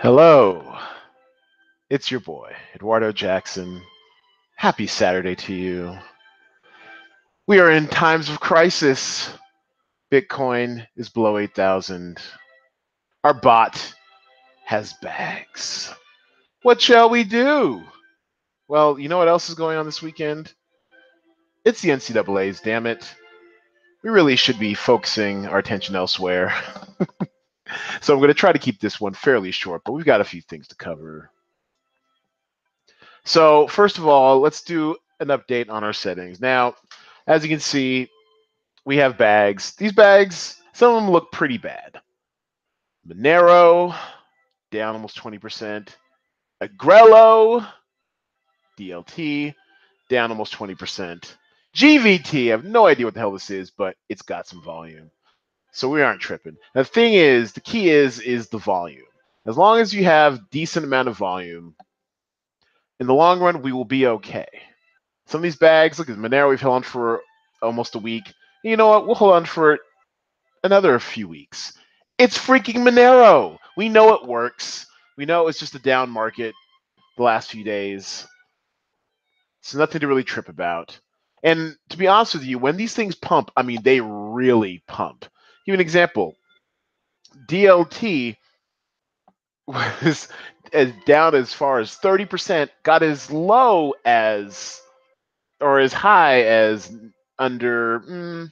Hello, it's your boy, Eduardo Jackson. Happy Saturday to you. We are in times of crisis. Bitcoin is below 8,000. Our bot has bags. What shall we do? Well, you know what else is going on this weekend? It's the NCAA's, damn it. We really should be focusing our attention elsewhere. So I'm going to try to keep this one fairly short, but we've got a few things to cover. So first of all, let's do an update on our settings. Now, as you can see, we have bags. These bags, some of them look pretty bad. Monero, down almost 20%. Agrello, DLT, down almost 20%. GVT, I have no idea what the hell this is, but it's got some volume. So we aren't tripping. The thing is, the key is the volume. As long as you have decent amount of volume, in the long run, we will be okay. Some of these bags, look at Monero, we've held on for almost a week. You know what? We'll hold on for another few weeks. It's freaking Monero. We know it works. We know it's just a down market the last few days. So nothing to really trip about. And to be honest with you, when these things pump, I mean, they really pump. Give you an example. DLT was as down as far as 30%, got as low as, or as high as under 5%,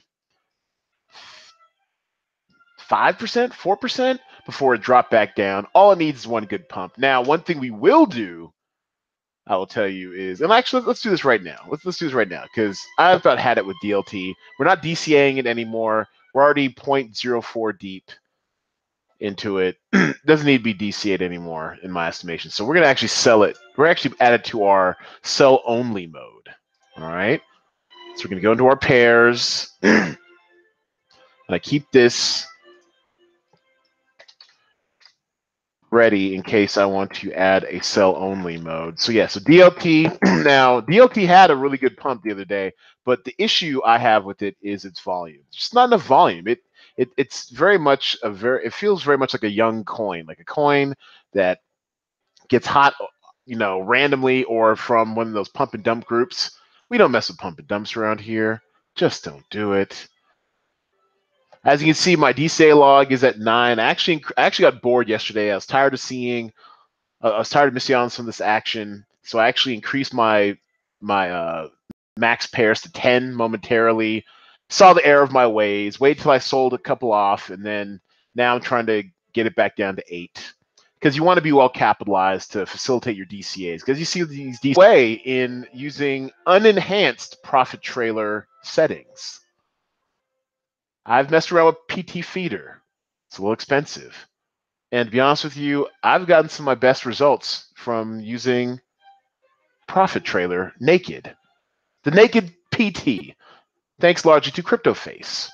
4% before it dropped back down. All it needs is one good pump. Now, one thing we will do, I will tell you is, and actually, let's do this right now. Let's do this right now because I've about had it with DLT. We're not DCAing it anymore. We're already 0.04 deep into it. Doesn't need to be DCA'd anymore, in my estimation. So we're going to actually sell it. We're actually added to our sell only mode. All right. So we're going to go into our pairs. And I keep this ready in case I want to add a sell only mode. So yeah, so DLT. Now DLT had a really good pump the other day, but the issue I have with it is its volume. It's just not enough volume. It's very much it feels very much like a young coin, like a coin that gets hot, randomly or from one of those pump and dump groups. We don't mess with pump and dumps around here. Just don't do it. As you can see, my DCA log is at 9. I actually got bored yesterday. I was tired of seeing. I was tired of missing out on some of this action, so I actually increased my max pairs to 10 momentarily. Saw the error of my ways. Waited till I sold a couple off, and then now I'm trying to get it back down to 8 because you want to be well capitalized to facilitate your DCAs. Because you see these DCA in using unenhanced profit trailer settings. I've messed around with PT Feeder. It's a little expensive. And to be honest with you, I've gotten some of my best results from using Profit Trailer naked. The naked PT, thanks largely to CryptoFace.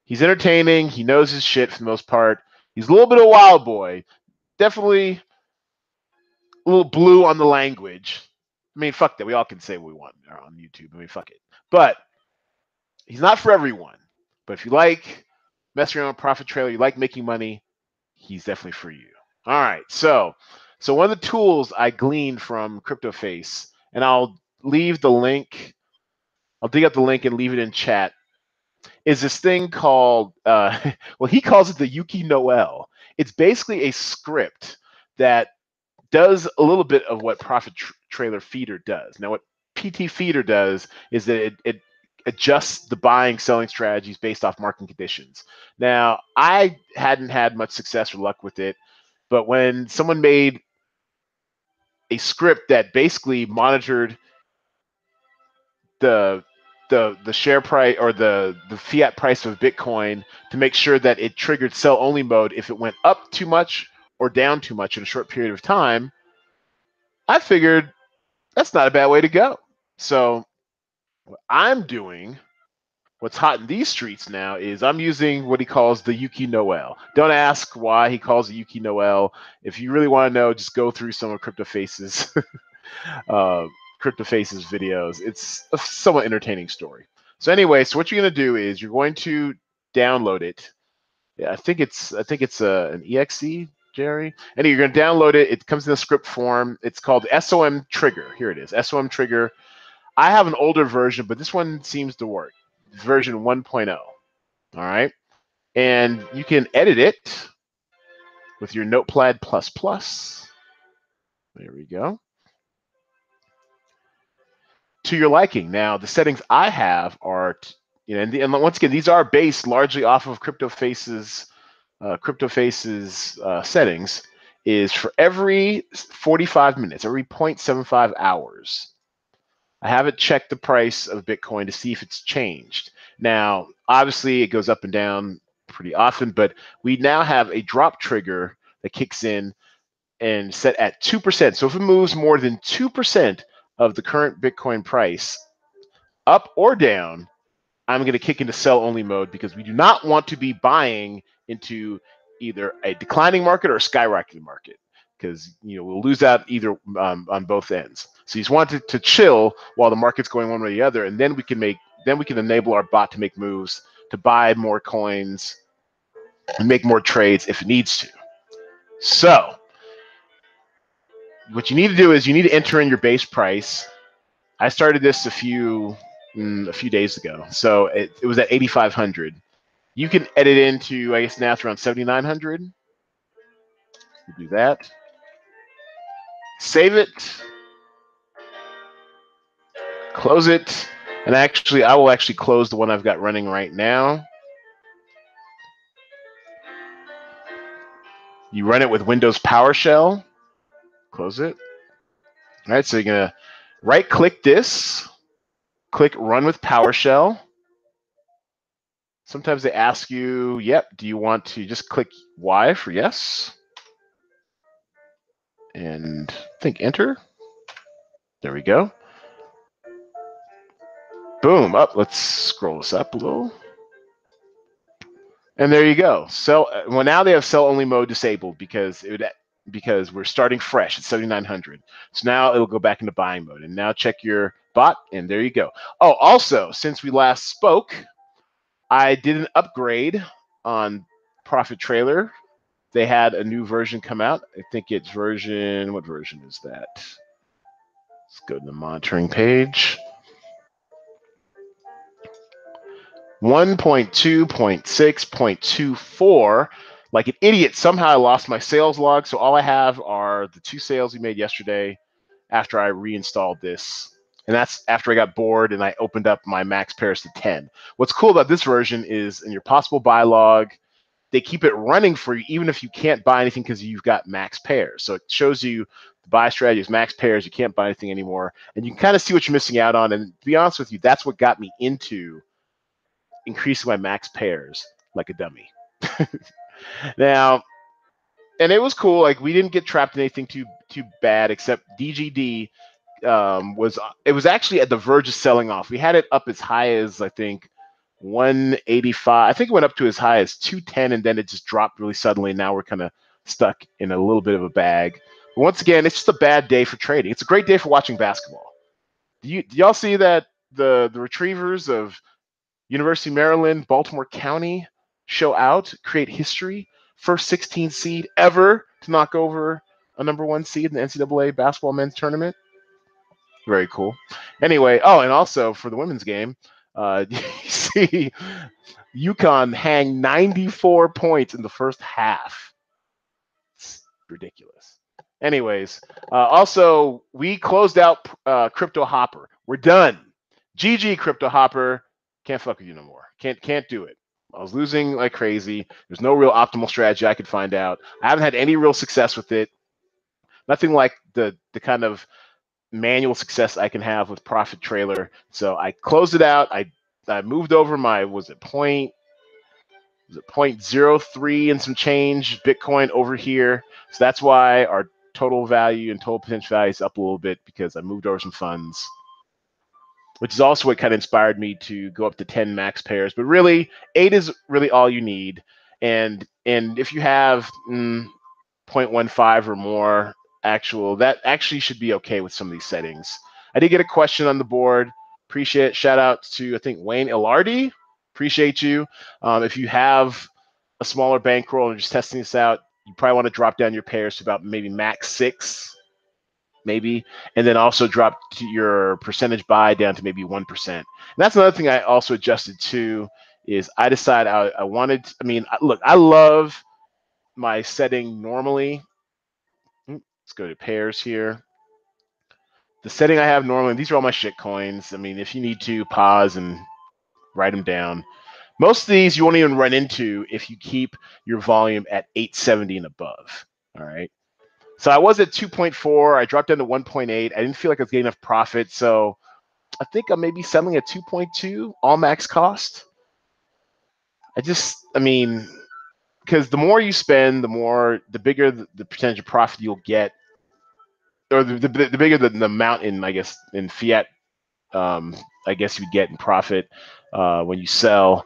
He's entertaining. He knows his shit for the most part. He's a little bit of a wild boy. Definitely a little blue on the language. I mean, fuck that. We all can say what we want on YouTube. I mean, fuck it. But he's not for everyone. But if you like messing around with Profit Trailer, you like making money, he's definitely for you. All right, so one of the tools I gleaned from CryptoFace, and I'll leave the link. I'll dig up the link and leave it in chat. Is this thing called? Well, he calls it the Yuki Noel. It's basically a script that does a little bit of what Profit Trailer Feeder does. Now, what PT Feeder does is that it adjusts the buying, selling strategies based off market conditions. Now, I hadn't had much success or luck with it, but when someone made a script that basically monitored the share price or the fiat price of Bitcoin to make sure that it triggered sell only mode if it went up too much or down too much in a short period of time, I figured that's not a bad way to go. So what I'm doing, what's hot in these streets now, is I'm using what he calls the Yuki Noel. Don't ask why he calls it Yuki Noel. If you really want to know, just go through some of CryptoFace's CryptoFace's videos. It's a somewhat entertaining story. So anyway, so what you're going to do is you're going to download it. Yeah, I think it's an exe. Jerry. And you're going to download it. It comes in a script form. It's called SOM Trigger. Here it is, SOM Trigger. I have an older version, but this one seems to work. Version 1.0. All right. And you can edit it with your Notepad++. There we go. To your liking. Now, the settings I have are, and once again, these are based largely off of CryptoFace's settings. Is for every 45 minutes, every 0.75 hours, I haven't checked the price of Bitcoin to see if it's changed. Now, obviously, it goes up and down pretty often, but we now have a drop trigger that kicks in and set at 2%. So if it moves more than 2% of the current Bitcoin price, up or down, I'm going to kick into sell-only mode because we do not want to be buying into either a declining market or a skyrocketing market, because we'll lose out either on both ends. So you just want to chill while the market's going one way or the other, and then we can enable our bot to make moves to buy more coins and make more trades if it needs to. So what you need to do is you need to enter in your base price. I started this a few days ago, so it was at 8,500. You can edit into, I guess now it's around 7,900. Do that. Save it. Close it. And actually, I will actually close the one I've got running right now. You run it with Windows PowerShell. Close it. All right, so you're going to right-click this. Click Run with PowerShell. Sometimes they ask you, do you want to just click Y for yes? And I think enter. There we go. Boom. Let's scroll this up a little. And there you go. Well, now they have sell-only mode disabled because we're starting fresh at 7,900. So now it'll go back into buying mode. And now check your bot, and there you go. Oh, also, since we last spoke, I did an upgrade on Profit Trailer. They had a new version come out. I think it's what version is that? Let's go to the monitoring page. 1.2.6.24. Like an idiot, somehow I lost my sales log. So all I have are the 2 sales we made yesterday after I reinstalled this. And that's after I got bored and I opened up my max pairs to 10. What's cool about this version is in your possible buy log, they keep it running for you even if you can't buy anything because you've got max pairs. So it shows you the buy strategy is max pairs. You can't buy anything anymore. And you can kind of see what you're missing out on. And to be honest with you, that's what got me into increasing my max pairs like a dummy. Now, and it was cool. Like we didn't get trapped in anything too bad, except DGD was actually at the verge of selling off. We had it up as high as I think 185. I think it went up to as high as 210, and then it just dropped really suddenly. Now we're kind of stuck in a little bit of a bag. But once again, it's just a bad day for trading. It's a great day for watching basketball. Do y'all see that the retrievers of University of Maryland, Baltimore County show out, create history? First 16 seed ever to knock over a #1 seed in the NCAA basketball men's tournament. Very cool. Anyway, and also for the women's game, you see UConn hang 94 points in the first half. It's ridiculous. Anyways, also we closed out Crypto Hopper. We're done. GG Crypto Hopper. Can't fuck with you no more. Can't do it. I was losing like crazy. There's no real optimal strategy I could find out. I haven't had any real success with it. Nothing like the kind of manual success I can have with Profit Trailer. So I closed it out. I moved over my, was it 0.03 and some change Bitcoin over here. So that's why our total value and total potential value is up a little bit, because I moved over some funds, which is also what kind of inspired me to go up to 10 max pairs. But really, 8 is really all you need. And if you have 0.15 or more that actually should be okay with some of these settings. I did get a question on the board. Appreciate it. Shout out to, I think, Wayne Ilardi. Appreciate you. If you have a smaller bankroll and just testing this out, you probably want to drop down your pairs to about maybe max 6, maybe, and then also drop to your percentage buy down to maybe 1%. And that's another thing I also adjusted to is I decided I wanted. I mean, look, I love my setting normally. Let's go to pairs here. The setting I have normally, these are all my shit coins. I mean, if you need to, pause and write them down. Most of these you won't even run into if you keep your volume at 870 and above. All right. So I was at 2.4. I dropped down to 1.8. I didn't feel like I was getting enough profit. So I think I'm maybe selling at 2.2 all max cost. I mean, because the more you spend, the bigger the percentage of profit you'll get, or the bigger the amount in, I guess, in fiat, I guess you get in profit when you sell.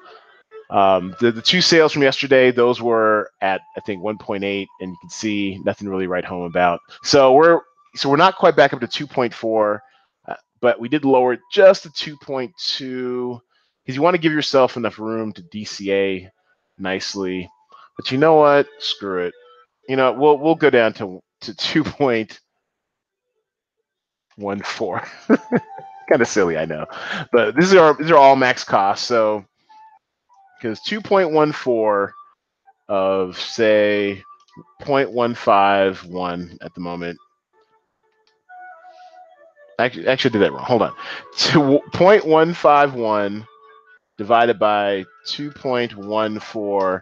The two sales from yesterday, those were at, I think, 1.8, and you can see nothing really write home about. So we're not quite back up to 2.4, but we did lower it just to 2.2 because you want to give yourself enough room to DCA nicely. But you know what? Screw it. You know, we'll go down to 2.14. Kind of silly, I know, but these are all max costs. So because 2.14 of say 0.151 at the moment. Actually, I did that wrong. Hold on. 0.151 divided by 2.14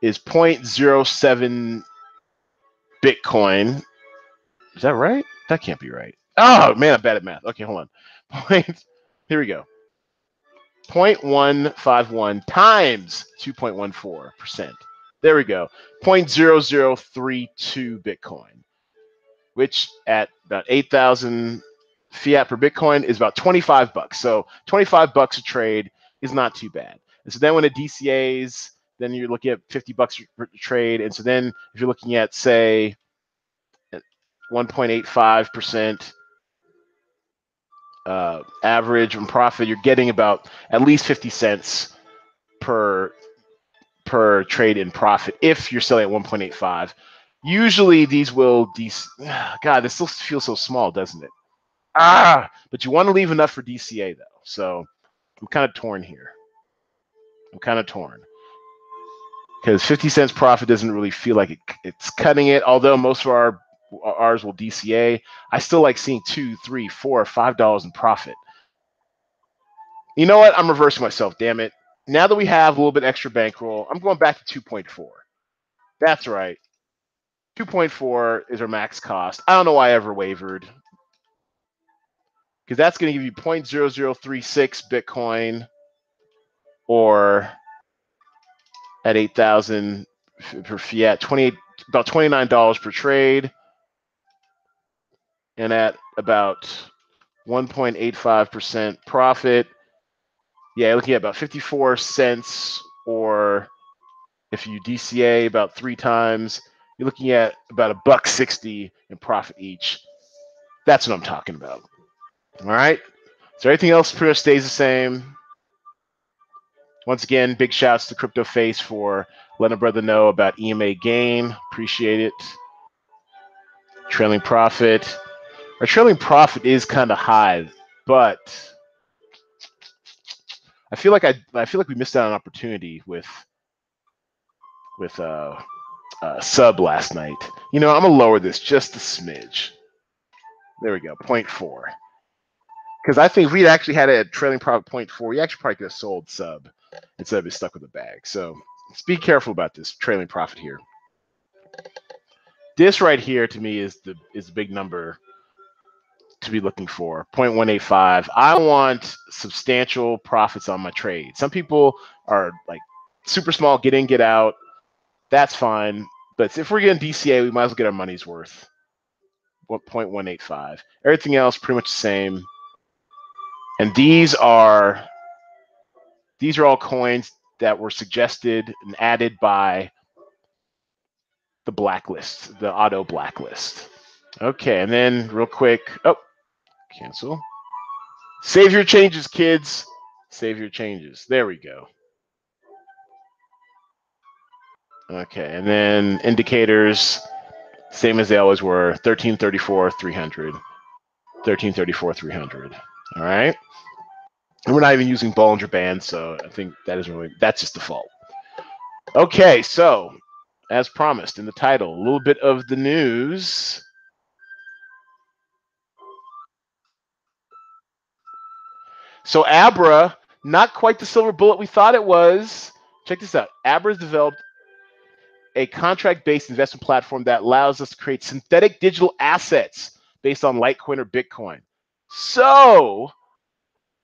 is 0.07 Bitcoin. Is that right? That can't be right. Oh man, I'm bad at math. Okay, hold on. Here we go. 0.151 times 2.14%. There we go. 0.0032 Bitcoin, which at about 8,000 fiat per Bitcoin is about 25 bucks. So 25 bucks a trade is not too bad. And so then when it DCAs, then you're looking at 50 bucks per trade. And so then if you're looking at, say, 1.85% average on profit, you're getting about at least 50 cents per trade in profit if you're selling at 1.85. Usually these will God, this still feels so small, doesn't it? But you want to leave enough for DCA though. So I'm kind of torn here. Because 50 cents profit doesn't really feel like it's cutting it. Although most of ours will DCA, I still like seeing $2, $3, $4, $5 in profit. You know what? I'm reversing myself. Damn it! Now that we have a little bit extra bankroll, I'm going back to 2.4. That's right. 2.4 is our max cost. I don't know why I ever wavered. Because that's going to give you 0.0036 Bitcoin, or at 8,000 per fiat, about $29 per trade, and at about 1.85% profit. Yeah, you're looking at about 54 cents, or if you DCA about 3 times, you're looking at about $1.60 in profit each. That's what I'm talking about. All right. So everything else pretty much stays the same. Once again, big shouts to Crypto Face for letting a brother know about EMA gain. Appreciate it. Trailing profit. Our trailing profit is kind of high, but I feel like we missed out on an opportunity with sub last night. You know, I'm gonna lower this just a smidge. There we go, 0.4. Because I think if we'd actually had a trailing profit 0.4, we actually probably could have sold sub instead of being stuck with a bag. So let's be careful about this trailing profit here. This right here to me is the big number to be looking for, 0.185. I want substantial profits on my trade. Some people are like super small, get in, get out. That's fine. But if we're getting DCA, we might as well get our money's worth. 0.185. Everything else pretty much the same. And these are all coins that were suggested and added by the blacklist, the auto blacklist. Okay, and then real quick, cancel. Save your changes, kids. Save your changes. There we go. Okay, and then indicators, same as they always were, 1334, 300. 1334, 300. All right. And we're not even using Bollinger Bands, so I think that's just default. Okay, so as promised in the title, a little bit of the news. So Abra, not quite the silver bullet we thought it was. Check this out. Abra's developed a contract-based investment platform that allows us to create synthetic digital assets based on Litecoin or Bitcoin. So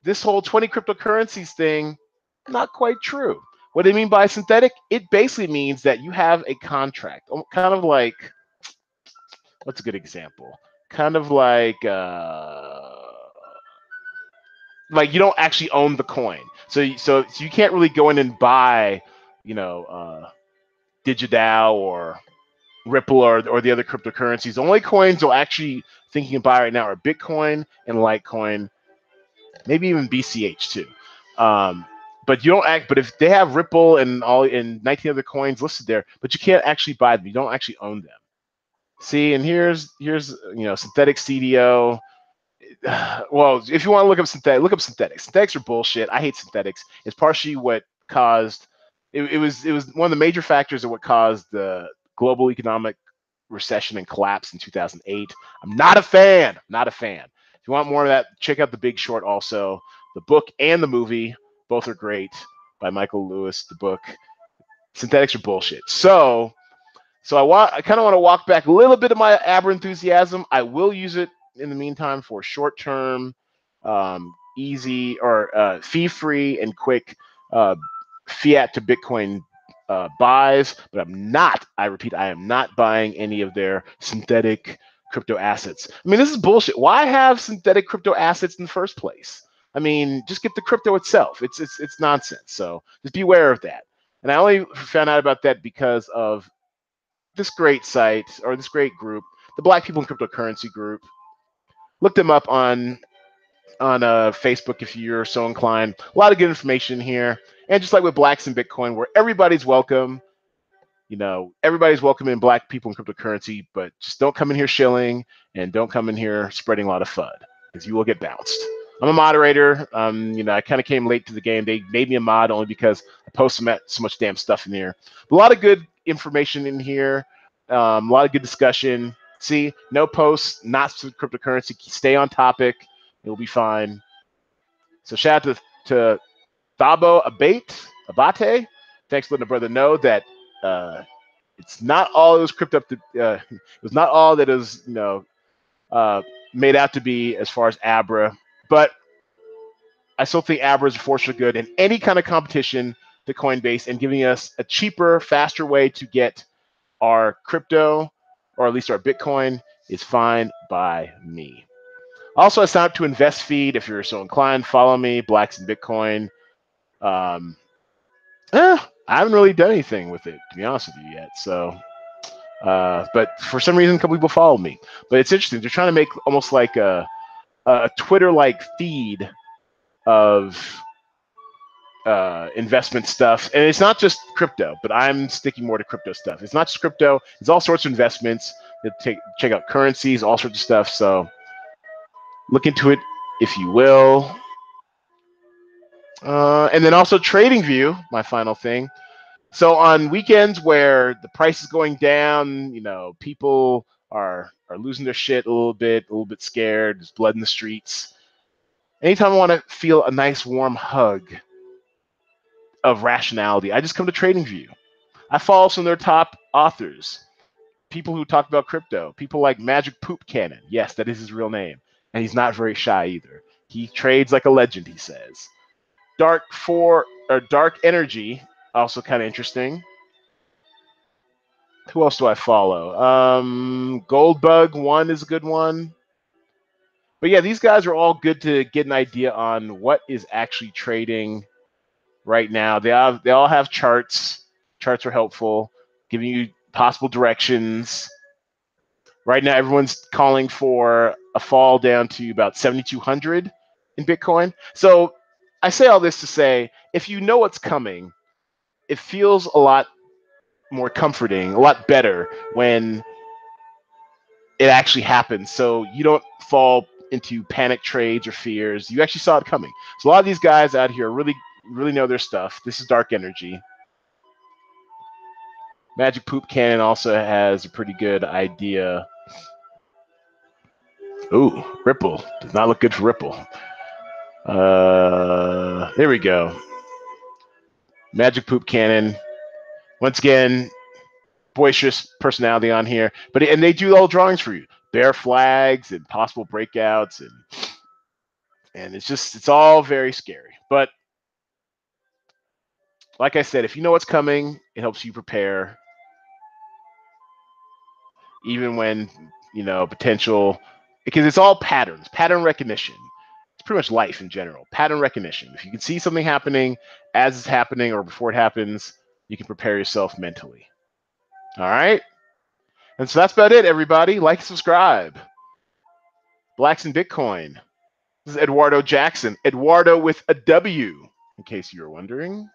this whole 20 cryptocurrencies thing, not quite true. What do you mean by synthetic? It basically means that you have a contract, kind of like, what's a good example? Kind of like you don't actually own the coin, so you can't really go in and buy, DigiDAO or Ripple or the other cryptocurrencies. The only coins you'll actually thinking of buy right now are Bitcoin and Litecoin, maybe even BCH too. Um, but you don't act. But if they have Ripple and 19 other coins listed there, but you can't actually buy them. You don't actually own them. See, and here's synthetic CDO. Well, if you want to look up synthetics. Synthetics are bullshit. I hate synthetics. It's partially what caused it was one of the major factors of what caused the global economic recession and collapse in 2008. I'm not a fan. Not a fan. If you want more of that, check out The Big Short also. The book and the movie both are great by Michael Lewis. The book. Synthetics are bullshit. So I kind of want to walk back a little bit of my Abra enthusiasm. I will use it in the meantime for short-term, easy or fee-free and quick uh, fiat to Bitcoin buys. But I repeat, I am not buying any of their synthetic crypto assets. I mean, this is bullshit. Why have synthetic crypto assets in the first place? I mean, just get the crypto itself. It's nonsense. So just beware of that. And I only found out about that because of this great site or this great group, the Black People in Cryptocurrency group. Look them up on Facebook if you're so inclined. A lot of good information here, and just like with Blacks in Bitcoin, where everybody's welcome. Everybody's welcome in Black People in Cryptocurrency, but just don't come in here shilling and don't come in here spreading a lot of FUD because you will get bounced. I'm a moderator. I kind of came late to the game. They made me a mod only because I post so much damn stuff in here. But a lot of good information in here. A lot of good discussion. See, no posts, not cryptocurrency. Stay on topic. It'll be fine. So shout out to Thabo Abate. Thanks for letting the brother know that it's not all it was crypto up to. It was not all that is made out to be as far as Abra, but I still think Abra is a force for good in any kind of competition to Coinbase and giving us a cheaper, faster way to get our crypto, or at least our Bitcoin, is fine by me. Also, I signed up to InvestFeed. If you're so inclined, follow me, Blacks in Bitcoin. I haven't really done anything with it, to be honest with you yet. So, but for some reason, a couple people follow me. But it's interesting. They're trying to make almost like a Twitter-like feed of investment stuff, and it's not just crypto, but I'm sticking more to crypto stuff. It's not just crypto; it's all sorts of investments. Check out currencies, all sorts of stuff. So look into it if you will. And then also TradingView, my final thing. So on weekends where the price is going down, people are losing their shit a little bit scared. There's blood in the streets. Anytime I want to feel a nice warm hug of rationality, I just come to TradingView. I follow some of their top authors, people who talk about crypto, people like Magic Poop Cannon. Yes, that is his real name. And he's not very shy either. He trades like a legend, he says. Dark Energy, also kind of interesting. Who else do I follow? Goldbug1 is a good one. But yeah, these guys are all good to get an idea on what is actually trading right now. They all have charts. Charts are helpful, giving you possible directions. Right now, everyone's calling for a fall down to about 7,200 in Bitcoin. So I say all this to say, if you know what's coming, it feels a lot more comforting, a lot better when it actually happens. So you don't fall into panic trades or fears. You actually saw it coming. So a lot of these guys out here really know their stuff. This is dark energy. Magic Poop Cannon also has a pretty good idea. Ooh, Ripple. Does not look good for Ripple. There we go. Magic Poop Cannon. Once again, boisterous personality on here. And they do all drawings for you. Bear flags and possible breakouts and it's all very scary. But like I said, if you know what's coming, it helps you prepare. Even when, potential, because it's all patterns, pattern recognition. It's pretty much life in general, pattern recognition. If you can see something happening as it's happening or before it happens, you can prepare yourself mentally. All right? And so that's about it, everybody. Like, subscribe. Blacks in Bitcoin. This is Eduardo Jackson. Eduardo with a W, in case you were wondering.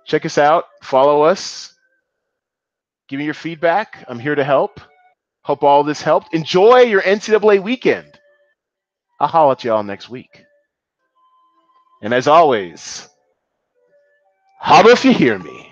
Check us out. Follow us. Give me your feedback. I'm here to help. Hope all this helped. Enjoy your NCAA weekend. I'll holler at y'all next week. And as always, holler if you hear me.